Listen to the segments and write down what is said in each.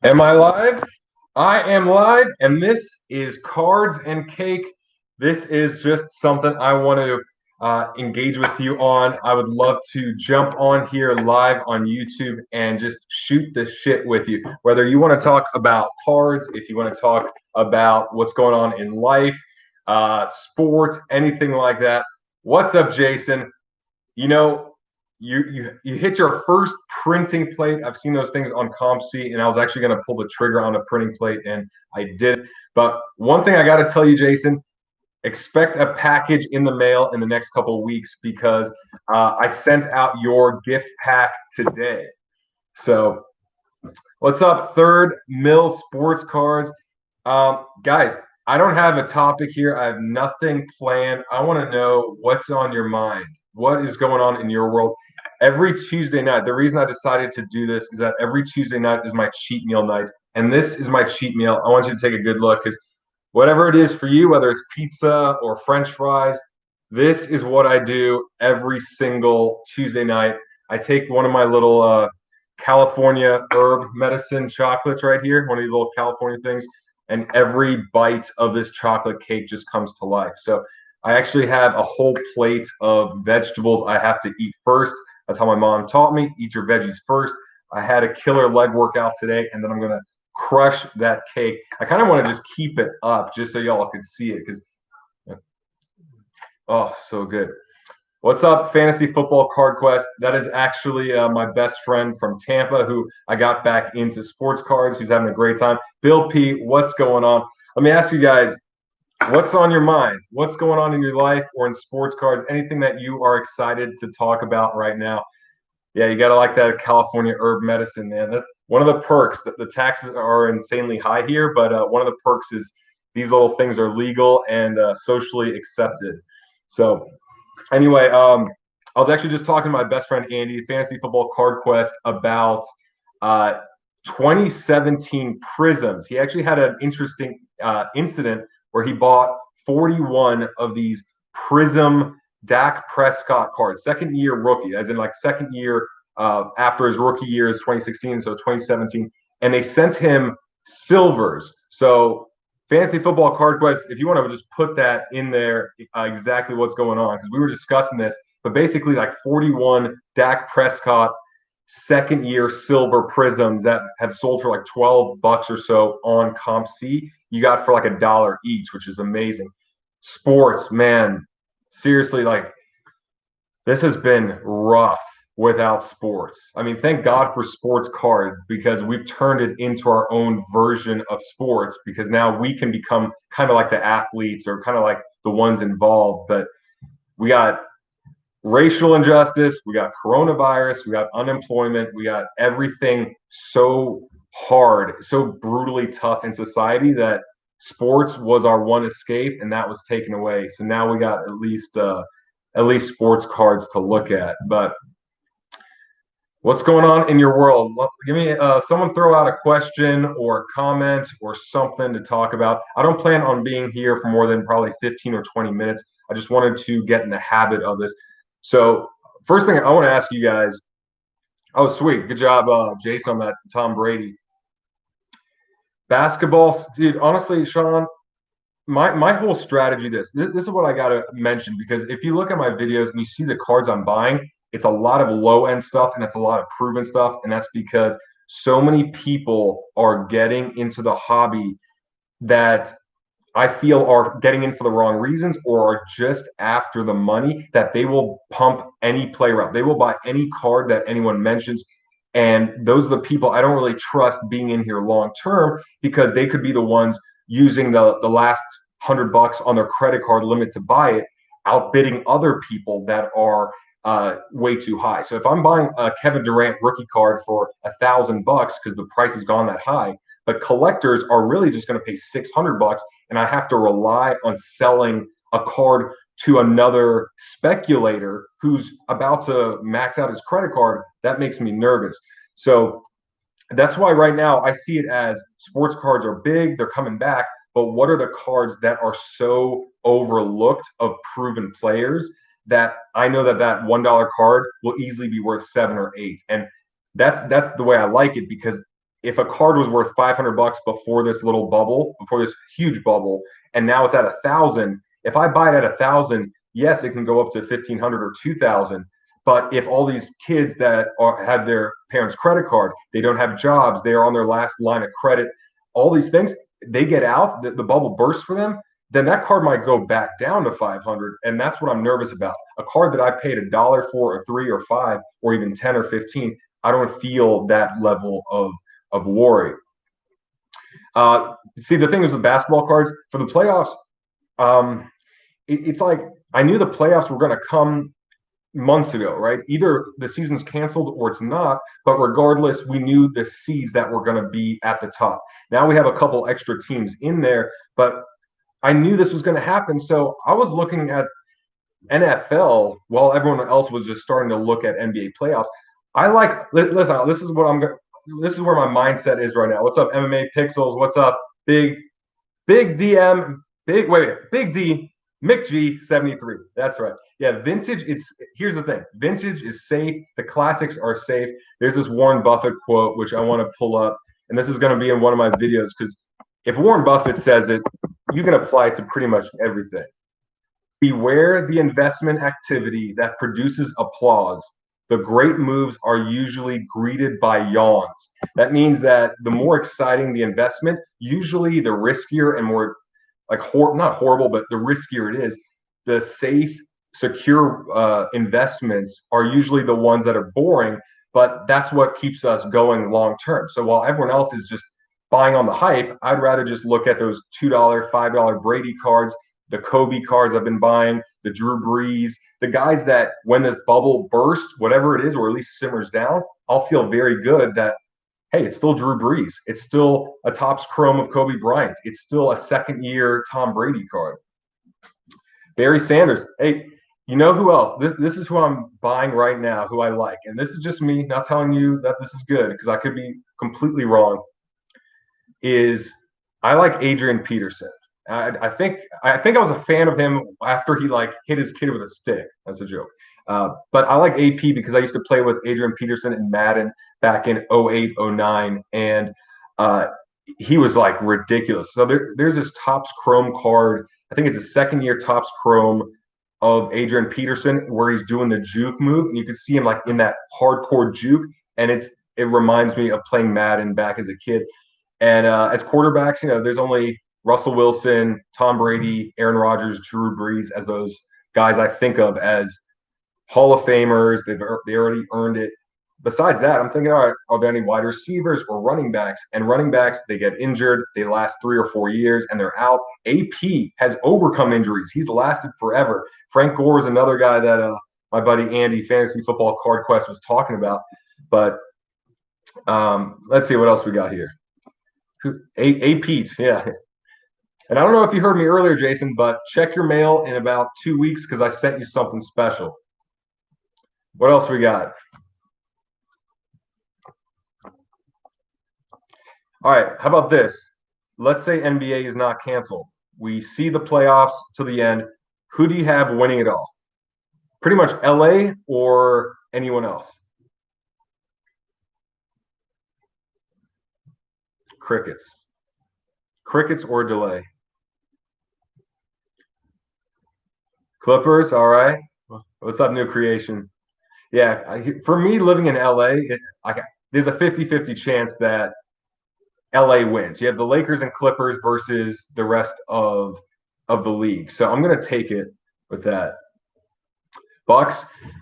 Am I live? I am live, and this is Cards and Cake. This is just something I want to engage with you on. I would love to jump on here live on YouTube and just shoot the shit with you. Whether you want to talk about cards, if you want to talk about what's going on in life, sports, anything like that. What's up, Jason? You know, you hit your first printing plate. I've seen those things on CompC, and I was actually going to pull the trigger on a printing plate, and I did. But one thing I got to tell you, Jason, expect a package in the mail in the next couple of weeks because I sent out your gift pack today. So, what's up, Third Mill Sports Cards? Guys, I don't have a topic here. I have nothing planned. I want to know what's on your mind. What is going on in your world? Every Tuesday night, the reason I decided to do this is that every Tuesday night is my cheat meal night. And this is my cheat meal. I want you to take a good look because whatever it is for you, whether it's pizza or French fries, this is what I do every single Tuesday night. I take one of my little California herb medicine chocolates right here, one of these little California things, and every bite of this chocolate cake just comes to life. So I actually have a whole plate of vegetables I have to eat first. That's how my mom taught me. Eat your veggies first. I had a killer leg workout today, and then I'm gonna crush that cake. I kind of want to just keep it up just so y'all can see it because oh, so good. What's up, Fantasy Football Card Quest? That is actually my best friend from Tampa who I got back into sports cards. He's having a great time. Bill P, what's going on? Let me ask you guys, what's on your mind? What's going on in your life or in sports cards? Anything that you are excited to talk about right now? Yeah, you got to like that California herb medicine, man. That, one of the perks that the taxes are insanely high here, but one of the perks is these little things are legal and socially accepted. So anyway, I was actually just talking to my best friend Andy, Fantasy Football Card Quest, about uh, 2017 Prisms. He actually had an interesting incident where he bought 41 of these Prism Dak Prescott cards, second year rookie, as in like second year after his rookie year is 2016, so 2017, and they sent him silvers. So Fantasy Football Card Quest, if you want to just put that in there, exactly what's going on, because we were discussing this, but basically like 41 Dak Prescott second year silver prisms that have sold for like $12 or so on CompC, you got for like $1 each, which is amazing. Sports, man, seriously, like this has been rough without sports. I mean, thank God for sports cards because we've turned it into our own version of sports because now we can become kind of like the athletes or kind of like the ones involved. But we got racial injustice, we got coronavirus, we got unemployment, we got everything so hard, so brutally tough in society that sports was our one escape and that was taken away. So now we got at least sports cards to look at. But what's going on in your world? Give me someone throw out a question or a comment or something to talk about. I don't plan on being here for more than probably 15 or 20 minutes. I just wanted to get in the habit of this. So first thing I want to ask you guys. Oh, sweet. Good job, Jason, on that Tom Brady. Basketball, dude, honestly, Sean, my whole strategy this is what I got to mention because if you look at my videos and you see the cards I'm buying, it's a lot of low end stuff and it's a lot of proven stuff, and that's because so many people are getting into the hobby that I feel are getting in for the wrong reasons or are just after the money that they will pump any player out. They will buy any card that anyone mentions. And those are the people I don't really trust being in here long term because they could be the ones using the last $100 on their credit card limit to buy it, outbidding other people that are way too high. So if I'm buying a Kevin Durant rookie card for $1,000 because the price has gone that high, but collectors are really just going to pay $600, and I have to rely on selling a card to another speculator who's about to max out his credit card. That makes me nervous. So that's why right now I see it as sports cards are big, they're coming back, but what are the cards that are so overlooked of proven players that I know that $1 card will easily be worth 7 or 8, and that's the way I like it because if a card was worth $500 before this little bubble, before this huge bubble, and now it's at 1,000, if I buy it at 1,000, yes, it can go up to 1,500 or 2,000. But if all these kids that have their parents' credit card, they don't have jobs, they are on their last line of credit, all these things, they get out, the bubble bursts for them, then that card might go back down to 500, and that's what I'm nervous about. A card that I paid $1 for, or 3 or 5, or even 10 or 15, I don't feel that level of worry. See, the thing is with basketball cards for the playoffs, it's like I knew the playoffs were going to come months ago, right? Either the season's canceled or it's not, but regardless, we knew the seeds that were going to be at the top. Now we have a couple extra teams in there, but I knew this was going to happen. So I was looking at NFL while everyone else was just starting to look at NBA playoffs. Listen, this is where my mindset is right now. What's up, MMA Pixels? What's up, Big DM, Big D, Mick G 73. That's right. Yeah, vintage. Here's the thing. Vintage is safe. The classics are safe. There's this Warren Buffett quote which I want to pull up, and this is going to be in one of my videos because if Warren Buffett says it, you can apply it to pretty much everything. Beware the investment activity that produces applause. The great moves are usually greeted by yawns. That means that the more exciting the investment, usually the riskier and more not horrible, but the riskier it is, the safe, secure investments are usually the ones that are boring, but that's what keeps us going long term. So while everyone else is just buying on the hype, I'd rather just look at those $2, $5 Brady cards, the Kobe cards I've been buying, the Drew Brees, the guys that when this bubble bursts, whatever it is, or at least simmers down, I'll feel very good that, hey, it's still Drew Brees. It's still a Topps Chrome of Kobe Bryant. It's still a second-year Tom Brady card. Barry Sanders. Hey, you know who else? This is who I'm buying right now, who I like. And this is just me not telling you that this is good because I could be completely wrong. I like Adrian Peterson. I think I was a fan of him after he hit his kid with a stick. That's a joke. But I like AP because I used to play with Adrian Peterson in Madden back in 08, 09, and he was ridiculous. So there's this Topps Chrome card. I think it's a second-year Topps Chrome of Adrian Peterson where he's doing the juke move, and you can see him in that hardcore juke, and it reminds me of playing Madden back as a kid. And as quarterbacks, there's only Russell Wilson, Tom Brady, Aaron Rodgers, Drew Brees as those guys I think of as Hall of Famers. They already earned it. Besides that, I'm thinking, all right, are there any wide receivers or running backs? And running backs, they get injured, they last 3 or 4 years, and they're out. AP has overcome injuries. He's lasted forever. Frank Gore is another guy that my buddy Andy, Fantasy Football Card Quest, was talking about. But let's see what else we got here. AP, yeah. And I don't know if you heard me earlier, Jason, but check your mail in about 2 weeks because I sent you something special. What else we got? All right, how about this? Let's say NBA is not canceled. We see the playoffs to the end. Who do you have winning it all? Pretty much LA or anyone else? Crickets. Crickets or delay? Clippers, all right. What's up, new creation? Yeah, for me, living in LA, there's a 50-50 chance that LA wins. You have the Lakers and Clippers versus the rest of the league. So I'm going to take it with that. Bucks.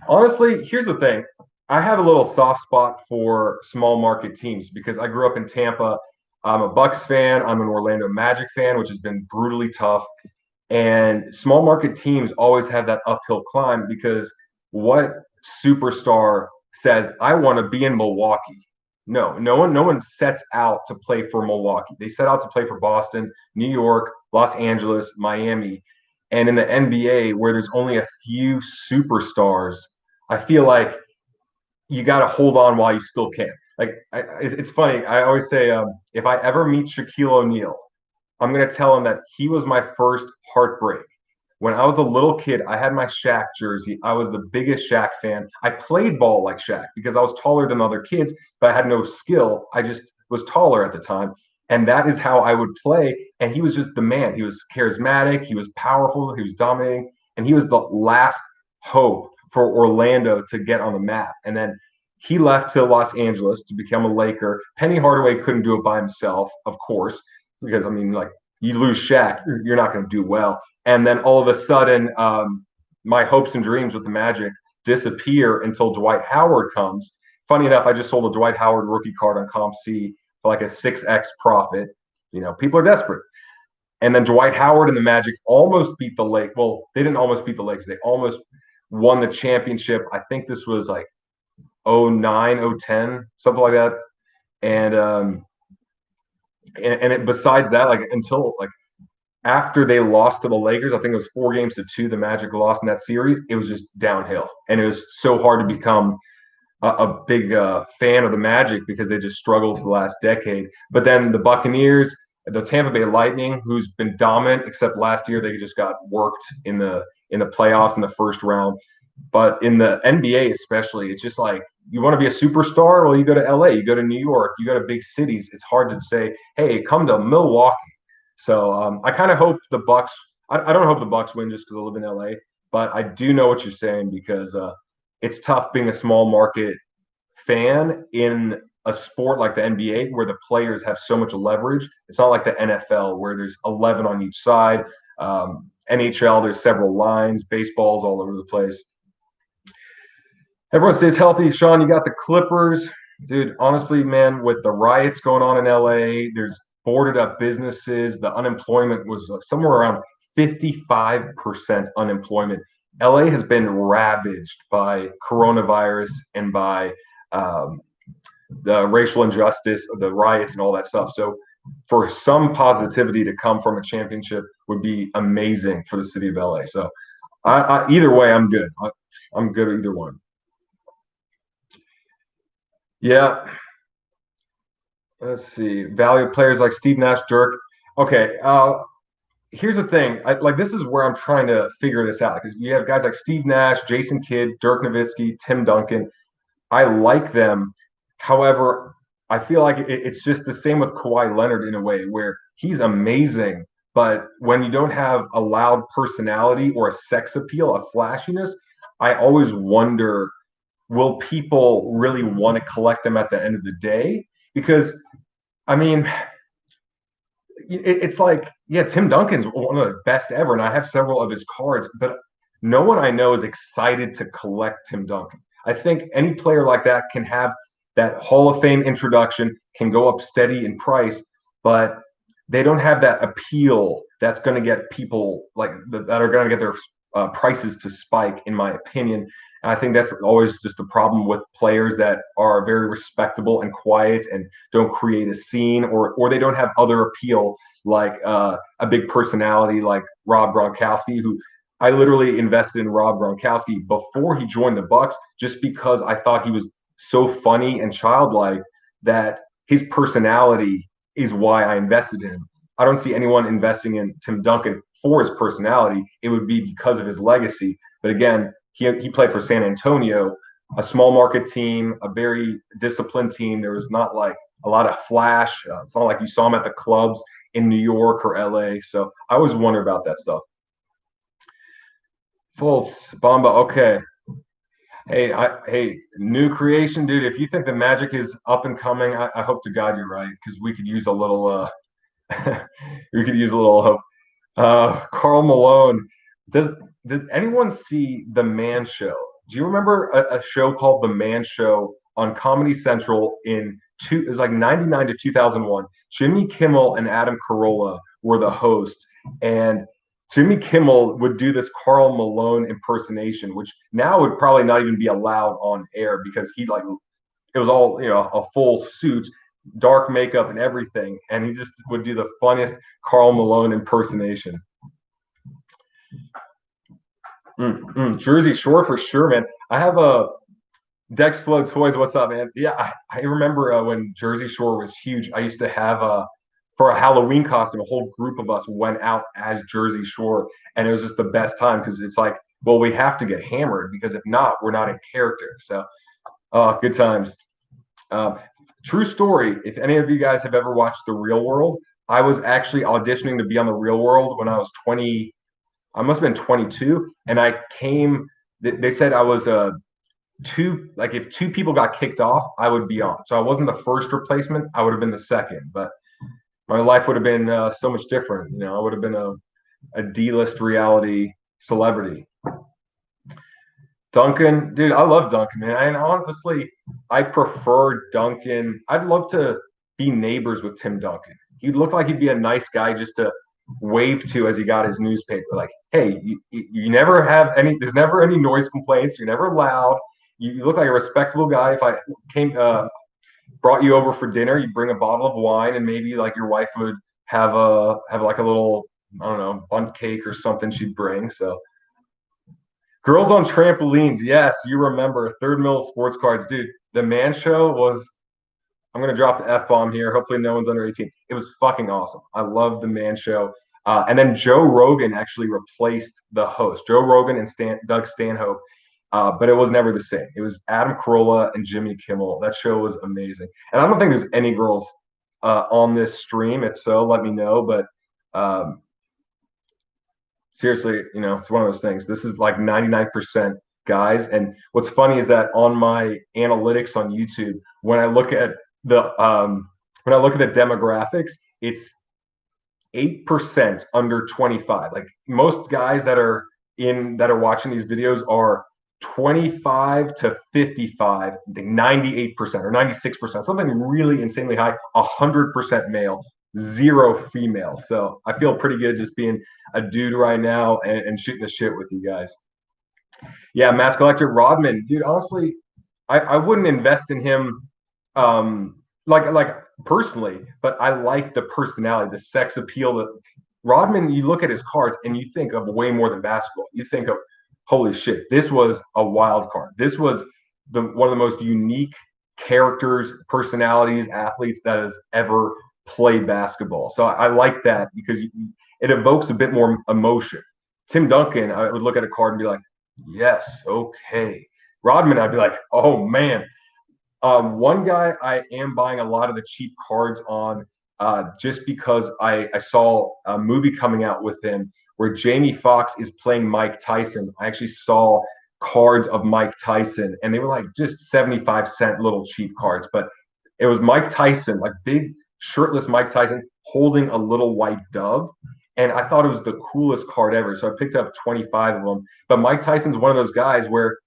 Honestly, here's the thing. I have a little soft spot for small market teams because I grew up in Tampa. I'm a Bucks fan. I'm an Orlando Magic fan, which has been brutally tough. And small market teams always have that uphill climb because what superstar says, I want to be in Milwaukee? No one sets out to play for Milwaukee. They set out to play for Boston, New York, Los Angeles, Miami. And in the NBA, where there's only a few superstars, I feel like you got to hold on while you still can. It's funny. I always say, if I ever meet Shaquille O'Neal, I'm going to tell him that he was my first heartbreak. When I was a little kid, I had my Shaq jersey. I was the biggest Shaq fan. I played ball like Shaq because I was taller than other kids, but I had no skill. I just was taller at the time. And that is how I would play. And he was just the man. He was charismatic. He was powerful. He was dominating. And he was the last hope for Orlando to get on the map. And then he left to Los Angeles to become a Laker. Penny Hardaway couldn't do it by himself, of course, because, I mean, like, you lose Shaq, you're not going to do well. And then all of a sudden, my hopes and dreams with the Magic disappear until Dwight Howard comes. Funny enough, I just sold a Dwight Howard rookie card on CompC for like a 6x profit. You know, people are desperate. And then Dwight Howard and the Magic almost beat the Lakers. Well, they didn't almost beat the Lakers. They almost won the championship. I think this was like 09, 010, something like that. And besides that, like, until like after they lost to the Lakers, I think it was 4-2 the Magic lost in that series. It was just downhill, and it was so hard to become a big fan of the Magic because they just struggled for the last decade. But then the Buccaneers, the Tampa Bay Lightning, who's been dominant, except last year they just got worked in the playoffs in the first round. But in the NBA especially, it's just like, you want to be a superstar? Well, you go to LA, you go to New York, you go to big cities. It's hard to say, hey, come to Milwaukee. So I kind of hope the Bucks. I don't hope the Bucks win just because I live in LA, but I do know what you're saying, because it's tough being a small market fan in a sport like the NBA where the players have so much leverage. It's not like the NFL where there's 11 on each side. NHL, there's several lines. Baseball's all over the place. Everyone stays healthy. Sean, you got the Clippers. Dude, honestly, man, with the riots going on in LA, there's boarded up businesses. The unemployment was somewhere around 55% unemployment. LA has been ravaged by coronavirus and by the racial injustice, the riots, and all that stuff. So for some positivity to come from a championship would be amazing for the city of LA. So either way, I'm good. I'm good at either one. Yeah. Let's see. Value players like Steve Nash, Dirk. Okay. Here's the thing. This is where I'm trying to figure this out, because you have guys like Steve Nash, Jason Kidd, Dirk Nowitzki, Tim Duncan. I like them. However, I feel like it's just the same with Kawhi Leonard in a way, where he's amazing, but when you don't have a loud personality or a sex appeal, a flashiness, I always wonder, will people really want to collect them at the end of the day? Because, I mean, it's like, yeah, Tim Duncan's one of the best ever, and I have several of his cards, but no one I know is excited to collect Tim Duncan. I think any player like that can have that Hall of Fame introduction, can go up steady in price, but they don't have that appeal that's going to get people like that are going to get their prices to spike, in my opinion. And I think that's always just a problem with players that are very respectable and quiet and don't create a scene, or they don't have other appeal, like a big personality like Rob Gronkowski, who I literally invested in Rob Gronkowski before he joined the Bucks, just because I thought he was so funny and childlike that his personality is why I invested in him. I don't see anyone investing in Tim Duncan for his personality. It would be because of his legacy. But again, he played for San Antonio, a small market team, a very disciplined team. There was not like a lot of flash. It's not like you saw him at the clubs in New York or LA. So I always wonder about that stuff. Fultz, Bamba, okay. Hey, new creation, dude. If you think the Magic is up and coming, I hope to God you're right, because we could use a little. We could use a little hope. Carl Malone. Did anyone see The Man Show? Do you remember a show called The Man Show on Comedy Central it was like 99 to 2001? Jimmy Kimmel and Adam Carolla were the hosts, and Jimmy Kimmel would do this Carl Malone impersonation, which now would probably not even be allowed on air, because it was all, a full suit, dark makeup and everything, and he just would do the funniest Carl Malone impersonation. Jersey Shore for sure, man. I have a Dex Flow Toys. What's up, man? Yeah, I remember when Jersey Shore was huge. I used to have for a Halloween costume, a whole group of us went out as Jersey Shore, and it was just the best time, because it's like, well, we have to get hammered, because if not, we're not in character. So, good times. True story. If any of you guys have ever watched The Real World, I was actually auditioning to be on The Real World when I was 20. I must have been 22, and I came. They said I was two. Like if two people got kicked off, I would be on. So I wasn't the first replacement. I would have been the second, but my life would have been so much different. I would have been a D-list reality celebrity. Duncan, dude, I love Duncan, man. And honestly, I prefer Duncan. I'd love to be neighbors with Tim Duncan. He'd look like he'd be a nice guy just to wave to as he got his newspaper. Like, hey, you never have any, there's never any noise complaints. You're never loud. You look like a respectable guy. If I came, brought you over for dinner, you'd bring a bottle of wine and maybe like your wife would have like a little, I don't know, bundt cake or something she'd bring. So girls on trampolines. Yes, you remember Third Mill Sports Cards, dude. The Man Show was. I'm gonna drop the F bomb here. Hopefully, no one's under 18. It was fucking awesome. I love the Man Show. And then Joe Rogan actually replaced the host, Joe Rogan and Doug Stanhope. But it was never the same. It was Adam Carolla and Jimmy Kimmel. That show was amazing. And I don't think there's any girls on this stream. If so, let me know. But seriously, it's one of those things. This is like 99% guys. And what's funny is that on my analytics on YouTube, when I look at the demographics, it's 8% under 25. Like most guys that are watching these videos are 25 to 55, 98% or 96%, something really insanely high, 100% male, zero female. So I feel pretty good just being a dude right now and shooting the shit with you guys. Yeah, Mass Collector Rodman, dude. Honestly, I wouldn't invest in him, like personally, but I like the personality, the sex appeal. That Rodman, you look at his cards and you think of way more than basketball. You think of, holy shit, this was a wild card. This was one of the most unique characters, personalities, athletes that has ever played basketball. So I like that because it evokes a bit more emotion. Tim Duncan, I would look at a card and be like, yes, okay. Rodman, I'd be like, oh man. One guy I am buying a lot of the cheap cards on just because I saw a movie coming out with him where Jamie Foxx is playing Mike Tyson. I actually saw cards of Mike Tyson and they were like just 75-cent little cheap cards, but it was Mike Tyson, like big shirtless Mike Tyson holding a little white dove. And I thought it was the coolest card ever. So I picked up 25 of them. But Mike Tyson's one of those guys where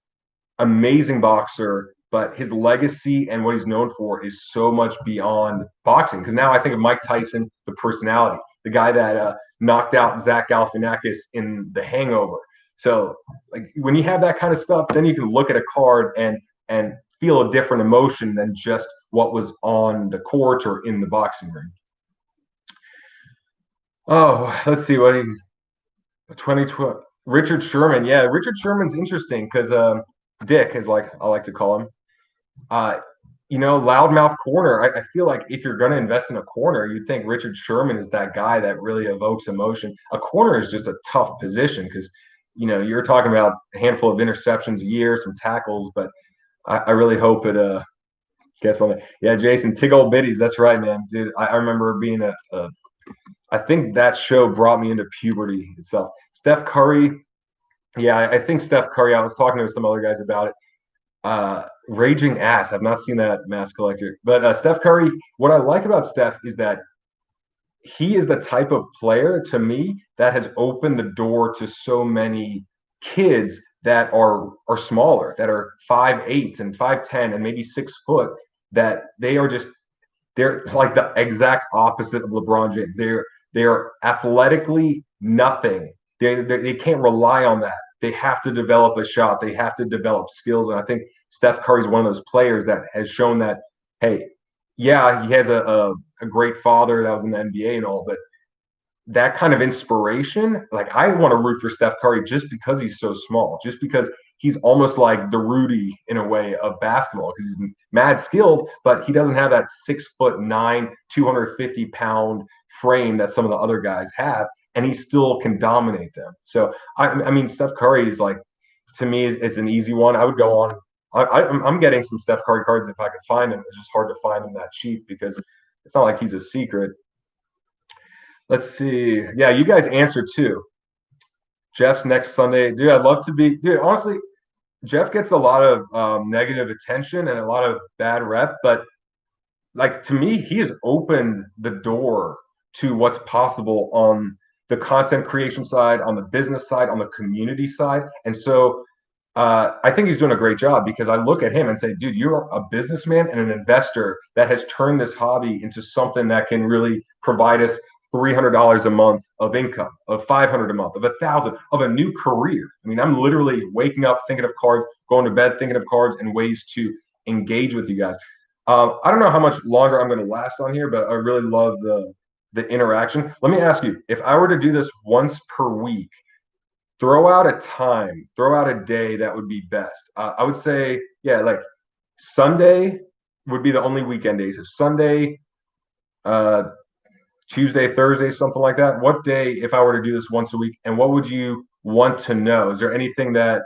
amazing boxer, but his legacy and what he's known for is so much beyond boxing. Because now I think of Mike Tyson, the personality, the guy that knocked out Zach Galifianakis in The Hangover. So like when you have that kind of stuff, then you can look at a card and feel a different emotion than just what was on the court or in the boxing ring. Oh, let's see what 2012 Richard Sherman. Yeah, Richard Sherman's interesting because Dick is like I like to call him. Loudmouth corner. I feel like if you're going to invest in a corner, you'd think Richard Sherman is that guy that really evokes emotion. A corner is just a tough position because, you're talking about a handful of interceptions a year, some tackles, but I really hope it gets on it. Yeah, Jason, Tig Old Biddies. That's right, man. Dude, I remember being I think that show brought me into puberty itself. Steph Curry. Yeah, I think Steph Curry, I was talking to some other guys about it. Raging Ass. I've not seen that, Mass Collector. But Steph Curry, what I like about Steph is that he is the type of player to me that has opened the door to so many kids that are smaller, that are 5'8" and 5'10" and maybe 6 foot, that they're like the exact opposite of LeBron James. They're athletically nothing. They can't rely on that. They have to develop a shot. They have to develop skills. And I think Steph Curry is one of those players that has shown that, hey, yeah, he has a great father that was in the NBA and all, but that kind of inspiration, like I want to root for Steph Curry just because he's so small, just because he's almost like the Rudy in a way of basketball because he's mad skilled, but he doesn't have that 6'9", 250-pound frame that some of the other guys have, and he still can dominate them. So I mean, Steph Curry is like, to me, it's an easy one. I would go on I'm getting some Steph Curry cards if I could find them. It's just hard to find them that cheap because it's not like he's a secret. Let's see. Yeah, you guys answer too. Jeff's next Sunday, dude. I'd love to be, dude. Honestly, Jeff gets a lot of negative attention and a lot of bad rep, but like to me, he has opened the door to what's possible on the content creation side, on the business side, on the community side. And so I think he's doing a great job because I look at him and say, dude, you're a businessman and an investor that has turned this hobby into something that can really provide us $300 a month of income, of 500 a month, of 1,000, of a new career. I mean, I'm literally waking up thinking of cards, going to bed thinking of cards and ways to engage with you guys. I don't know how much longer I'm going to last on here, but I really love the interaction. Let me ask you, if I were to do this once per week, throw out a time, throw out a day that would be best. I would say, yeah, like Sunday would be the only weekend days. So Sunday, uh, Tuesday, Thursday, something like that. What day, if I were to do this once a week, and what would you want to know? Is there anything that,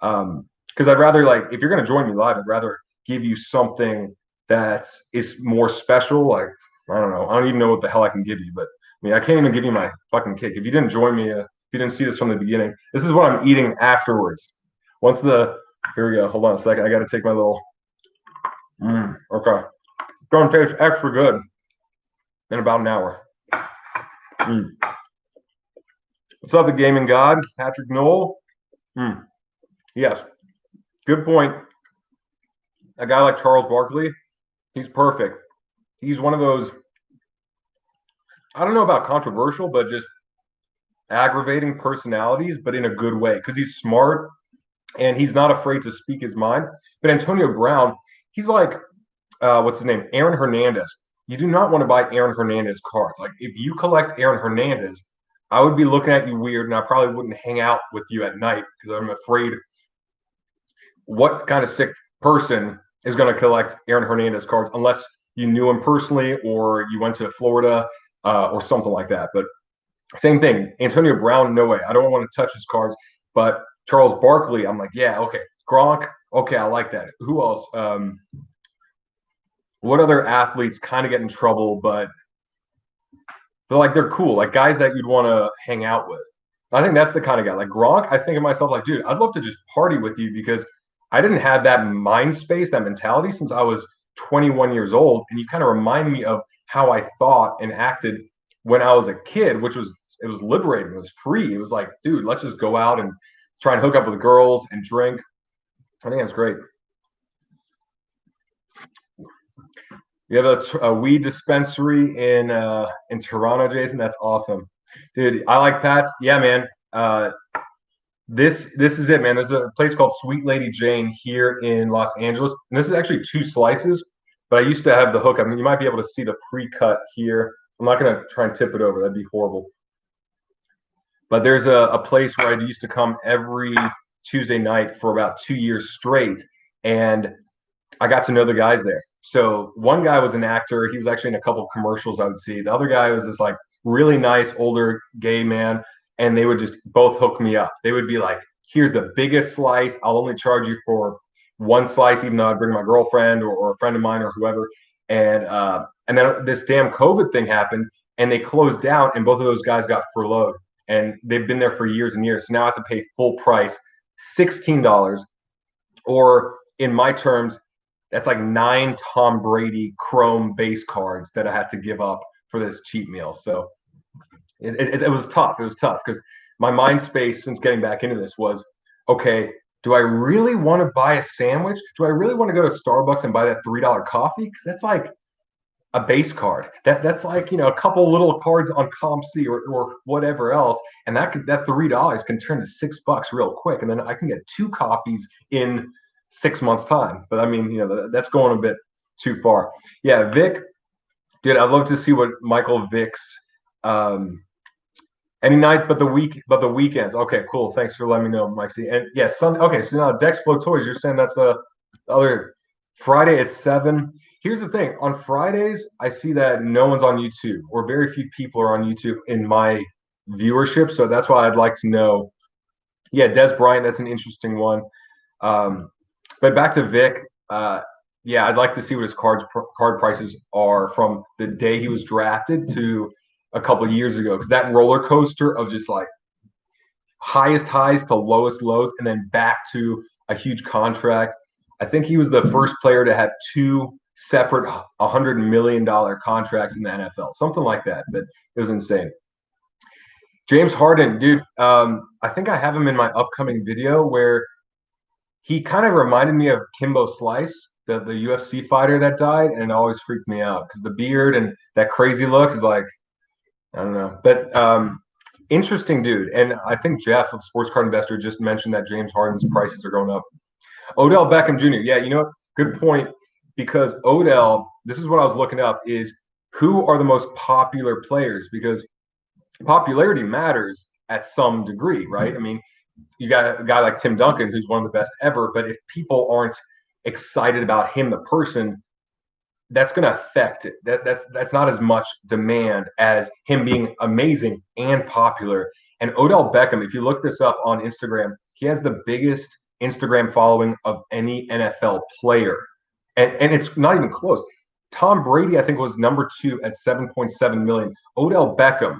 because I'd rather like, if you're going to join me live, I'd rather give you something that is more special. Like, I don't know. I don't even know what the hell I can give you, but I mean, I can't even give you my fucking cake. If you didn't join me, if you didn't see this from the beginning, this is what I'm eating afterwards. Here we go. Hold on a second. I got to take my little, okay. It's going to taste extra good in about an hour. What's up, the gaming god? Patrick Knoll? Yes. Good point. A guy like Charles Barkley, he's perfect. He's one of those, I don't know about controversial, but just aggravating personalities, but in a good way because he's smart and he's not afraid to speak his mind. But Antonio Brown, he's like, what's his name? Aaron Hernandez. You do not want to buy Aaron Hernandez cards. Like if you collect Aaron Hernandez, I would be looking at you weird and I probably wouldn't hang out with you at night because I'm afraid what kind of sick person is going to collect Aaron Hernandez cards unless you knew him personally or you went to Florida or something like that. But same thing. Antonio Brown, no way. I don't want to touch his cards. But Charles Barkley, I'm like, yeah, okay. Gronk, okay, I like that. Who else? What other athletes kind of get in trouble, but they're cool, like guys that you'd want to hang out with. I think that's the kind of guy. Like Gronk, I think of myself like, dude, I'd love to just party with you because I didn't have that mind space, that mentality since I was 21 years old. And you kind of remind me of how I thought and acted when I was a kid, which was it was liberating. It was free. It was like, dude, let's just go out and try and hook up with girls and drink. I think that's great. You have a weed dispensary in Toronto, Jason. That's awesome, dude. I like Pat's. Yeah, man. This is it, man. There's a place called Sweet Lady Jane here in Los Angeles, and this is actually 2 slices. But I used to have the hook. I mean, you might be able to see the pre-cut here. I'm not gonna try and tip it over. That'd be horrible. But there's a place where I used to come every Tuesday night for about 2 years straight, and I got to know the guys there. So one guy was an actor. He was actually in a couple of commercials I would see. The other guy was this like really nice older gay man, and they would just both hook me up. They would be like, "Here's the biggest slice. I'll only charge you for one slice, even though I'd bring my girlfriend or a friend of mine or whoever." And then this damn COVID thing happened, and they closed down, and both of those guys got furloughed, and they've been there for years and years. So now I have to pay full price, $16, or in my terms, that's like 9 Tom Brady Chrome base cards that I had to give up for this cheap meal. So it was tough. It was tough because my mind space since getting back into this was, okay, do I really want to buy a sandwich? Do I really want to go to Starbucks and buy that $3 coffee? Because that's like a base card. That's like, a couple little cards on CompC or whatever else. And that $3 can turn to $6 real quick. And then I can get 2 coffees in 6 months time. But I mean, that's going a bit too far. Yeah, Vic, dude, I'd love to see what Michael Vick's any night but the weekends. Okay, cool. Thanks for letting me know, Mike C. And yeah, Sunday. Okay, so now Dex Flow Toys, you're saying that's the other Friday at 7. Here's the thing. On Fridays, I see that no one's on YouTube or very few people are on YouTube in my viewership. So that's why I'd like to know. Yeah, Des Bryant, that's an interesting one. But back to Vic. Yeah, I'd like to see what his card prices are from the day he was drafted to a couple of years ago, because that roller coaster of just like highest highs to lowest lows and then back to a huge contract. I think he was the first player to have two separate $100 million contracts in the NFL, something like that. But it was insane. James Harden, dude, I think I have him in my upcoming video where he kind of reminded me of Kimbo Slice, the UFC fighter that died, and it always freaked me out because the beard and that crazy look is like, I don't know. But interesting dude. And I think Jeff of Sports Card Investor just mentioned that James Harden's prices are going up. Odell Beckham Jr. Yeah, you know what? Good point. Because Odell, this is what I was looking up, is who are the most popular players? Because popularity matters at some degree, right? I mean, you got a guy like Tim Duncan, who's one of the best ever, but if people aren't excited about him, the person, that's going to affect it. That's not as much demand as him being amazing and popular. And Odell Beckham, if you look this up on Instagram, he has the biggest Instagram following of any NFL player, and it's not even close. Tom Brady, I think, was number 2 at 7.7 million. Odell Beckham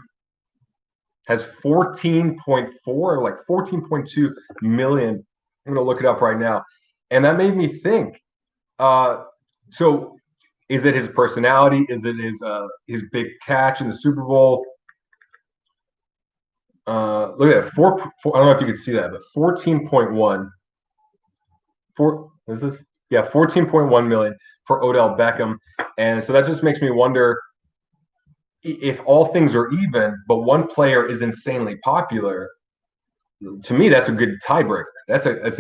has 14.4, like 14.2 million. I'm going to look it up right now. And that made me think, so is it his personality? Is it his big catch in the Super Bowl? Look at that, I don't know if you can see that, but 14.1. Is this? Yeah, 14.1 million for Odell Beckham. And so that just makes me wonder if all things are even, but one player is insanely popular. To me, that's a good tiebreaker. That's a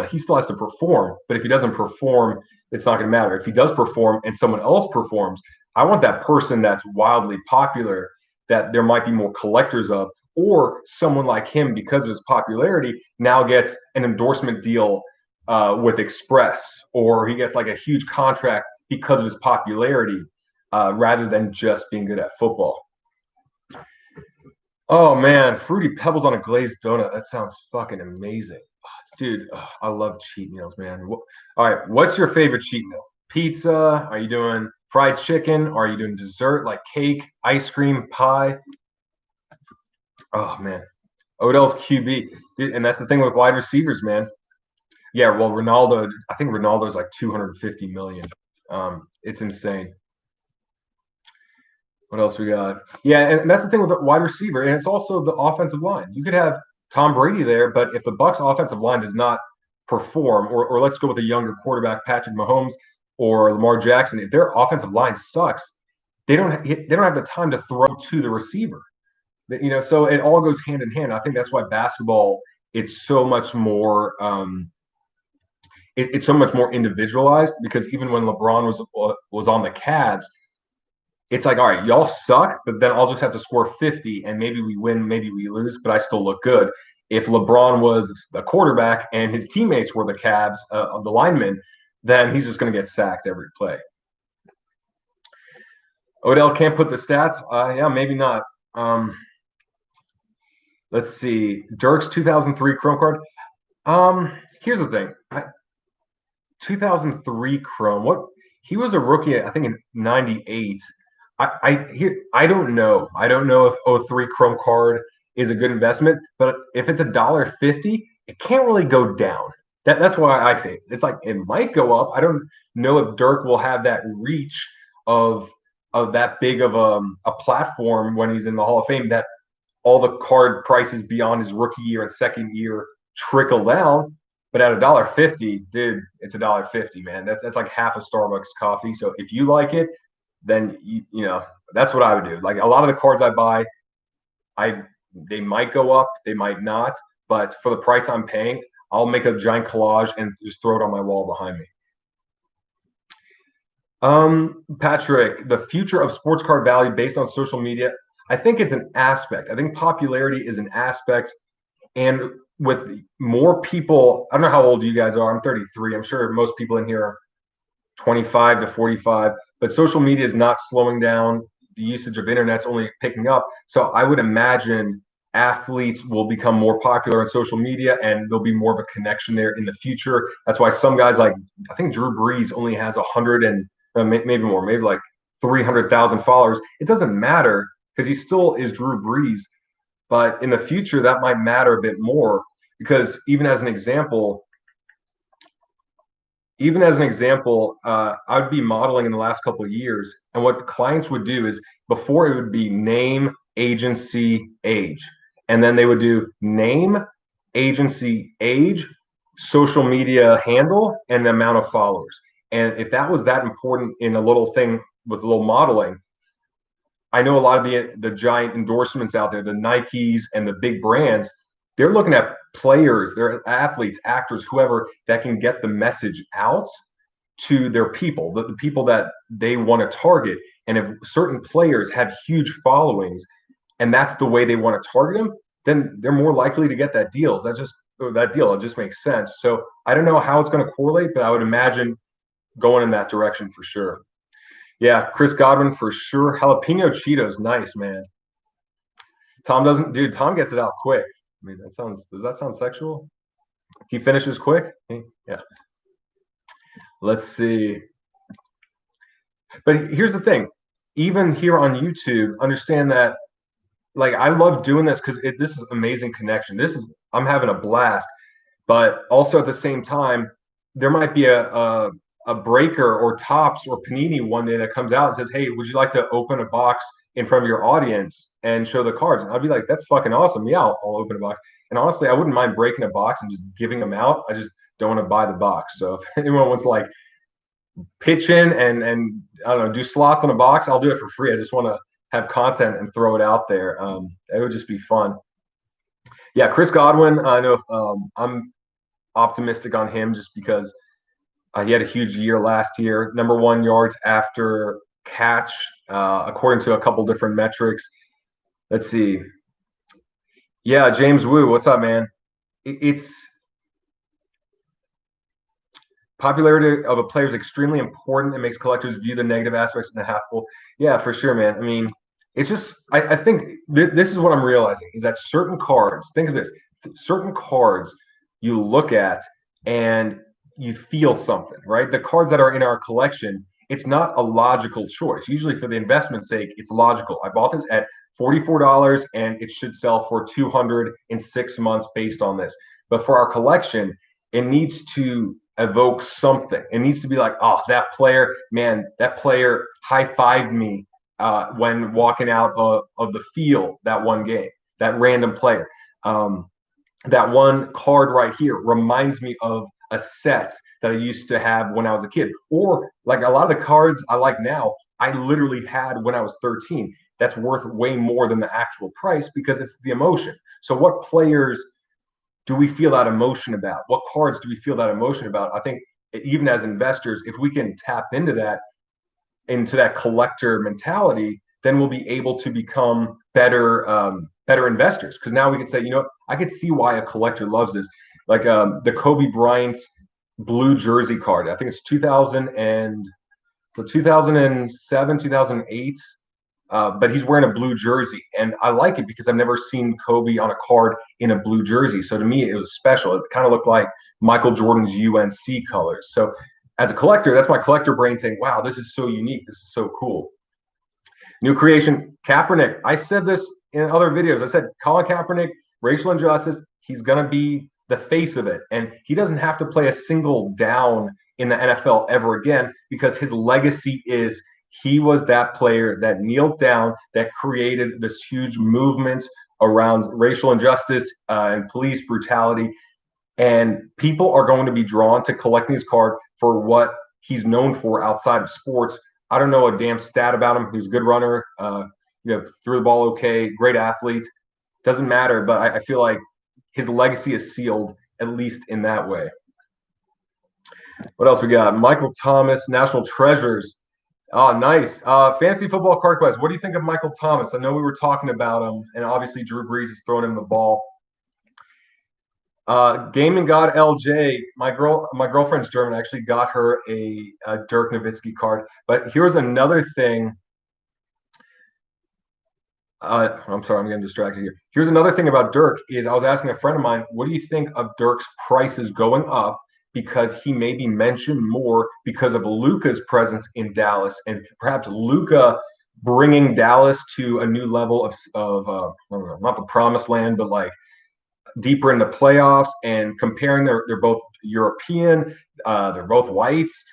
he still has to perform, but if he doesn't perform, it's not going to matter. If he does perform and someone else performs, I want that person that's wildly popular, that there might be more collectors of, or someone like him, because of his popularity, now gets an endorsement deal with Express, or he gets like a huge contract because of his popularity, rather than just being good at football. Oh man, fruity pebbles on a glazed donut. That sounds fucking amazing. Dude, I love cheat meals, man. All right, what's your favorite cheat meal? Pizza? Are you doing fried chicken? Are you doing dessert like cake, ice cream, pie? Oh man, Odell's QB, dude, and that's the thing with wide receivers, man. Yeah, well, Ronaldo, I think Ronaldo's like 250 million. It's insane. What else we got? Yeah, and that's the thing with the wide receiver, and it's also the offensive line. You could have Tom Brady there, but if the Bucks offensive line does not perform, or let's go with a younger quarterback, Patrick Mahomes or Lamar Jackson, if their offensive line sucks, they don't have the time to throw to the receiver. So it all goes hand in hand. I think that's why basketball, it's so much more it's so much more individualized, because even when LeBron was on the Cavs, it's like, all right, y'all suck, but then I'll just have to score 50 and maybe we win, maybe we lose, but I still look good. If LeBron was the quarterback and his teammates were the Cavs, of the linemen, then he's just going to get sacked every play. Odell can't put the stats. Yeah, maybe not. Let's see. Dirk's 2003 Chrome card. Here's the thing. 2003 Chrome. What? He was a rookie, I think, in '98. I don't know. I don't know if 03 Chrome card is a good investment, but if it's $1.50, it can't really go down. That's why I say it. It's like it might go up. I don't know if Dirk will have that reach of that big of a platform when he's in the Hall of Fame, that all the card prices beyond his rookie year and second year trickle down. But at $1.50, dude, it's $1.50, man. That's like half a Starbucks coffee. So if you like it, then that's what I would do. Like a lot of the cards I buy, they might go up, they might not, but for the price I'm paying, I'll make a giant collage and just throw it on my wall behind me. Patrick, the future of sports card value based on social media, I think it's an aspect. I think popularity is an aspect, and with more people, I don't know how old you guys are. I'm 33. I'm sure most people in here are 25 to 45, but social media is not slowing down. The usage of internet's only picking up. So I would imagine athletes will become more popular on social media and there'll be more of a connection there in the future. That's why some guys like, I think Drew Brees only has 100 and maybe more, maybe like 300,000 followers. It doesn't matter because he still is Drew Brees. But in the future, that might matter a bit more because I would be modeling in the last couple of years, and what clients would do is before it would be name, agency, age, and then they would do name, agency, age, social media handle, and the amount of followers. And if that was that important in a little thing with a little modeling, I know a lot of the giant endorsements out there, the Nikes and the big brands, they're looking at players, they're athletes, actors, whoever that can get the message out to their people, the people that they want to target. And if certain players have huge followings and that's the way they want to target them, then they're more likely to get that deal. That deal. It just makes sense. So I don't know how it's going to correlate, but I would imagine going in that direction for sure. Yeah, Chris Godwin for sure. Jalapeno Cheetos, nice man. Tom doesn't, dude. Tom gets it out quick. I mean, does that sound sexual? He finishes quick. Yeah. Let's see. But here's the thing. Even here on YouTube, understand that, like, I love doing this because this is amazing connection. I'm having a blast. But also at the same time, there might be a breaker or Tops or Panini one day that comes out and says, "Hey, would you like to open a box in front of your audience and show the cards?" And I'd be like, "That's fucking awesome. Yeah, I'll open a box." And honestly, I wouldn't mind breaking a box and just giving them out. I just don't want to buy the box. So if anyone wants to like pitch in and I don't know, do slots on a box, I'll do it for free. I just want to have content and throw it out there. It would just be fun. Yeah, Chris Godwin. I know I'm optimistic on him just because he had a huge year last year. Number 1 yards after catch, according to a couple different metrics. Let's see. Yeah, James Wu, what's up, man? It's popularity of a player is extremely important. It makes collectors view the negative aspects in the half full. Yeah, for sure, man. I mean, it's just I think this is what I'm realizing is that certain cards. Think of this: certain cards you look at and you feel something, right? The cards that are in our collection, it's not a logical choice. Usually, for the investment sake, it's logical. I bought this at $44 and it should sell for 200 in 6 months based on this. But for our collection, it needs to evoke something. It needs to be like, oh, that player, man, that player high-fived me when walking out of the field that one game, that random player. That one card right here reminds me of a set that I used to have when I was a kid. Or like a lot of the cards I like now, I literally had when I was 13. That's worth way more than the actual price because it's the emotion. So what players do we feel that emotion about? What cards do we feel that emotion about? I think even as investors, if we can tap into that collector mentality, then we'll be able to become better investors. Because now we can say, I could see why a collector loves this. Like the Kobe Bryant's blue jersey card. I think it's 2007, 2008. But he's wearing a blue jersey, and I like it because I've never seen Kobe on a card in a blue jersey. So to me, it was special. It kind of looked like Michael Jordan's UNC colors. So as a collector, that's my collector brain saying, "Wow, this is so unique. This is so cool." New creation, Kaepernick. I said this in other videos. I said Colin Kaepernick, racial injustice. He's gonna be the face of it, and he doesn't have to play a single down in the NFL ever again because his legacy is he was that player that kneeled down, that created this huge movement around racial injustice and police brutality. And people are going to be drawn to collecting his card for what he's known for outside of sports. I don't know a damn stat about him. He's a good runner, threw the ball okay, great athlete. Doesn't matter, but I feel like his legacy is sealed, at least in that way. What else we got? Michael Thomas, National Treasures. Oh, nice. Fantasy Football Card Quest. What do you think of Michael Thomas? I know we were talking about him, and obviously Drew Brees is throwing him the ball. Gaming God LJ, my girlfriend's German. I actually got her a Dirk Nowitzki card. But here's another thing. I'm sorry, I'm getting distracted here. Here's another thing about Dirk is I was asking a friend of mine, what do you think of Dirk's prices going up because he may be mentioned more because of Luka's presence in Dallas and perhaps Luka bringing Dallas to a new level of I don't know, not the promised land, but like deeper in the playoffs and comparing they're both European, they're both whites.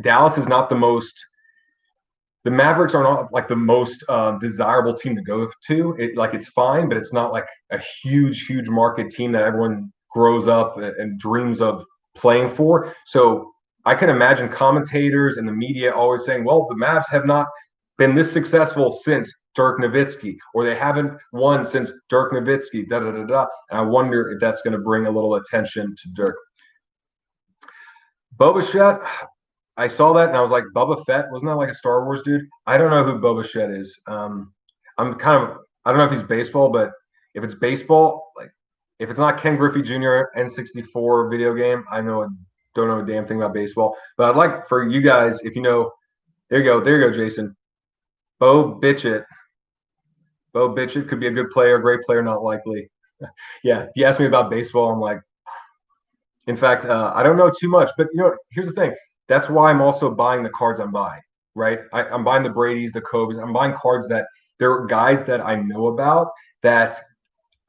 Dallas is not the Mavericks are not like the most desirable team to go to. It's fine, but it's not like a huge market team that everyone grows up and dreams of playing for. So I can imagine commentators and the media always saying, "Well, the Mavs have not been this successful since Dirk Nowitzki, or they haven't won since Dirk Nowitzki." Da da da da. And I wonder if that's going to bring a little attention to Dirk. Boba Fett, I saw that and I was like, Boba Fett, wasn't that like a Star Wars dude? I don't know who Boba Fett is. I'm kind of, I don't know if he's baseball, but if it's baseball, like if it's not Ken Griffey Jr. N64 video game, don't know a damn thing about baseball. But I'd like for you guys, if you know, there you go, Jason. Bo Bitchett. Bo Bitchett could be a good player, great player, not likely. Yeah, if you ask me about baseball, I'm like, in fact, I don't know too much, but here's the thing. That's why I'm also buying the cards I'm buying, right? I'm buying the Brady's, the Kobe's. I'm buying cards that they're guys that I know about that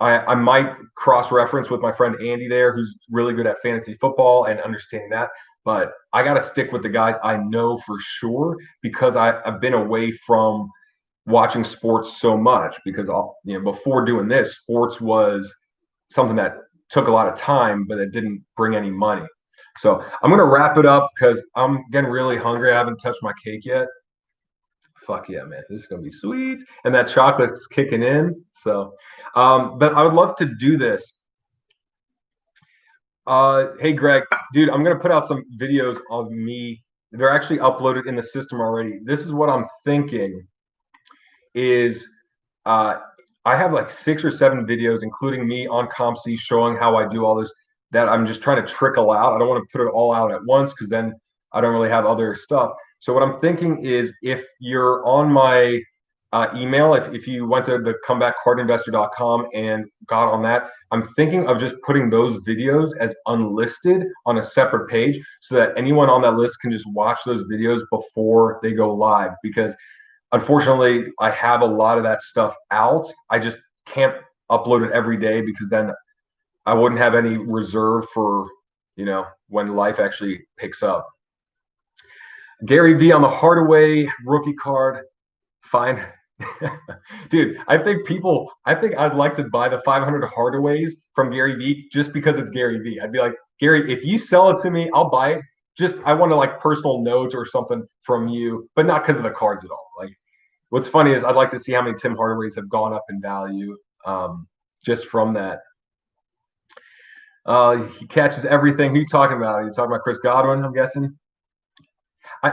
I might cross reference with my friend Andy there, who's really good at fantasy football and understanding that. But I got to stick with the guys I know for sure because I've been away from watching sports so much because before doing this, sports was something that took a lot of time, but it didn't bring any money. So I'm gonna wrap it up because I'm getting really hungry. I haven't touched my cake yet. Fuck yeah, man! This is gonna be sweet, and that chocolate's kicking in. So, but I would love to do this. Hey Greg, dude, I'm gonna put out some videos of me. They're actually uploaded in the system already. This is what I'm thinking is uh, I have like 6 or 7 videos, including me on CompC showing how I do all this that I'm just trying to trickle out. I don't want to put it all out at once because then I don't really have other stuff. So what I'm thinking is if you're on my email, if you went to the comebackcardinvestor.com and got on that, I'm thinking of just putting those videos as unlisted on a separate page so that anyone on that list can just watch those videos before they go live because unfortunately, I have a lot of that stuff out. I just can't upload it every day because then I wouldn't have any reserve for, when life actually picks up. Gary V on the Hardaway rookie card. Fine. Dude, I think I'd like to buy the 500 Hardaways from Gary V just because it's Gary V. I'd be like, Gary, if you sell it to me, I'll buy it. Just I want to like personal note or something from you, but not because of the cards at all. Like what's funny is I'd like to see how many Tim Hardaways have gone up in value just from that. He catches everything. Who are you talking about? Are you talking about Chris Godwin? I'm guessing. I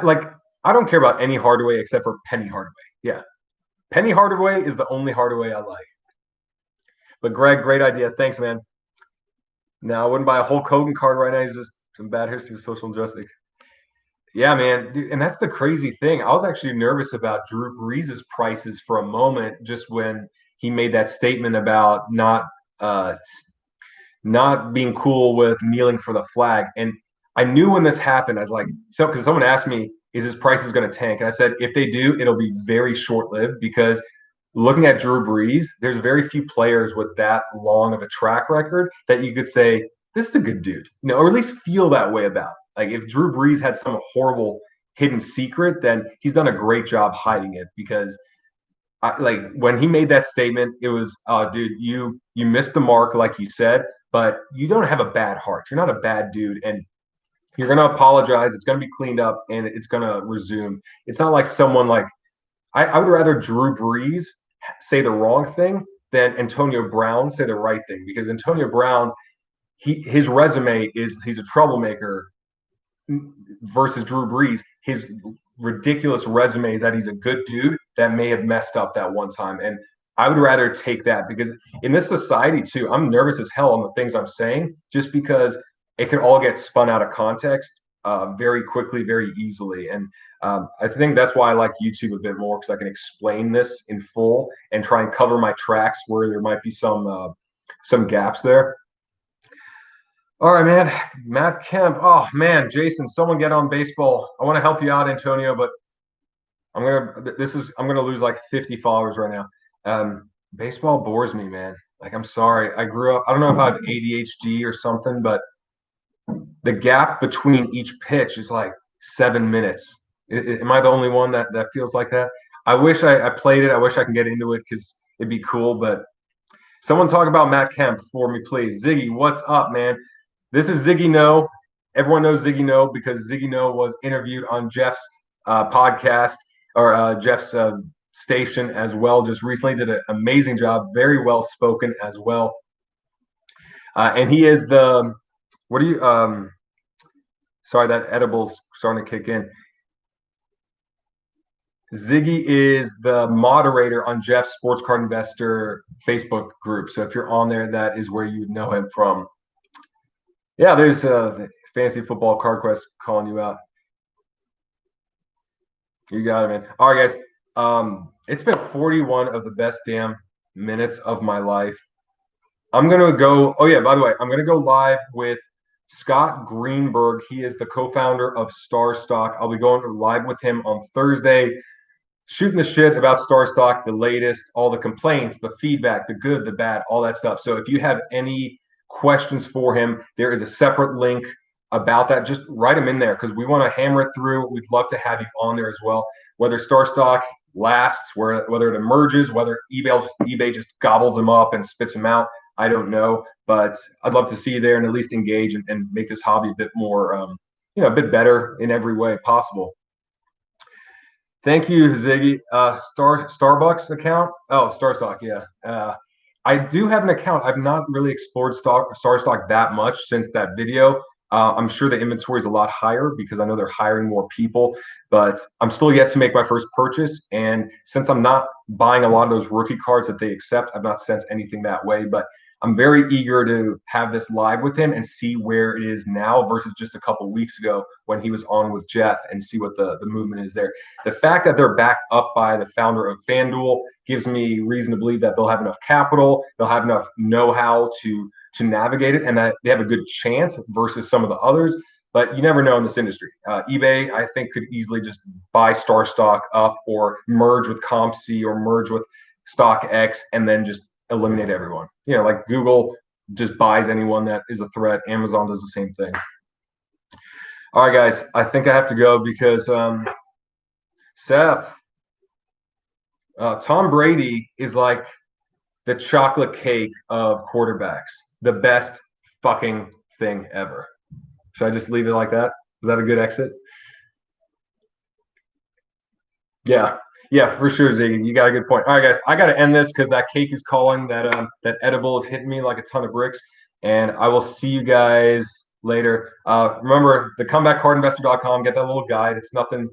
don't care about any Hardaway except for Penny Hardaway. Yeah, Penny Hardaway is the only Hardaway I like. But Greg, great idea. Thanks, man. Now I wouldn't buy a Hulk Hogan card right now. He's just some bad history of social injustice. Yeah, man. Dude, and that's the crazy thing. I was actually nervous about Drew Brees' prices for a moment just when he made that statement about not being cool with kneeling for the flag. And I knew when this happened, I was like, so because someone asked me, is his prices going to tank? And I said, if they do, it'll be very short lived because looking at Drew Brees, there's very few players with that long of a track record that you could say, this is a good dude, or at least feel that way about. Like if Drew Brees had some horrible hidden secret, then he's done a great job hiding it because like when he made that statement, it was, oh, dude, you missed the mark, like you said, but you don't have a bad heart. You're not a bad dude, and you're gonna apologize. It's gonna be cleaned up, and it's gonna resume. It's not like someone like I would rather Drew Brees say the wrong thing than Antonio Brown say the right thing because Antonio Brown, his resume is he's a troublemaker versus Drew Brees. His ridiculous resume is that he's a good dude that may have messed up that one time. And I would rather take that because in this society too, I'm nervous as hell on the things I'm saying just because it can all get spun out of context very quickly, very easily. And I think that's why I like YouTube a bit more, because I can explain this in full and try and cover my tracks where there might be some gaps there. All right, man. Matt Kemp. Oh man, Jason, someone get on baseball. I want to help you out, Antonio, but I'm gonna lose like 50 followers right now. Baseball bores me, man. Like, I'm sorry. I grew up, I don't know if I have ADHD or something, but the gap between each pitch is like 7 minutes. Am I the only one that feels like that? I wish I played it. I wish I can get into it because it'd be cool. But someone talk about Matt Kemp for me, please. Ziggy, what's up, man? This is Ziggy No. Everyone knows Ziggy No because Ziggy No was interviewed on Jeff's podcast, or Jeff's station as well. Just recently did an amazing job. Very well spoken as well. And he is the, what do you, sorry, that edible's starting to kick in. Ziggy is the moderator on Jeff's Sports Card Investor Facebook group. So if you're on there, that is where you would know him from. Yeah, there's Fantasy Football Card Quest calling you out. You got it, man. All right, guys. It's been 41 of the best damn minutes of my life. I'm going to go. Oh, yeah, by the way, I'm going to go live with Scott Greenberg. He is the co-founder of StarStock. I'll be going live with him on Thursday, shooting the shit about StarStock, the latest, all the complaints, the feedback, the good, the bad, all that stuff. So if you have any questions for him, there is a separate link about that. Just write them in there because we want to hammer it through. We'd love to have you on there as well. Whether StarStock lasts, whether it emerges, whether eBay just gobbles them up and spits them out, I don't know. But I'd love to see you there and at least engage and make this hobby a bit more, a bit better in every way possible. Thank you, Ziggy. Starbucks account? Oh, StarStock, yeah. I do have an account. I've not really explored StarStock that much since that video. I'm sure the inventory is a lot higher because I know they're hiring more people, but I'm still yet to make my first purchase. And since I'm not buying a lot of those rookie cards that they accept, I've not sensed anything that way. But I'm very eager to have this live with him and see where it is now versus just a couple weeks ago when he was on with Jeff, and see what the movement is there. The fact that they're backed up by the founder of FanDuel gives me reason to believe that they'll have enough capital, they'll have enough know-how to navigate it, and that they have a good chance versus some of the others. But you never know in this industry. eBay, I think, could easily just buy StarStock up or merge with CompC or merge with StockX and then just eliminate everyone. Like Google just buys anyone that is a threat. Amazon does the same thing. All right, guys, I think I have to go because Seth, Tom Brady is like the chocolate cake of quarterbacks. The best fucking thing ever. Should I just leave it like that? Is that a good exit? Yeah, for sure, Ziggy. You got a good point. All right, guys, I got to end this because that cake is calling. That edible is hitting me like a ton of bricks. And I will see you guys later. Remember, the comebackcardinvestor.com. Get that little guide. It's nothing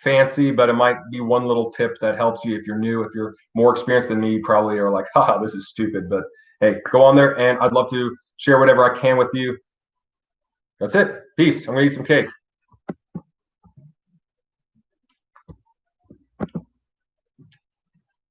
fancy, but it might be one little tip that helps you if you're new. If you're more experienced than me, you probably are like, haha, this is stupid. But hey, go on there, and I'd love to share whatever I can with you. That's it. Peace. I'm going to eat some cake.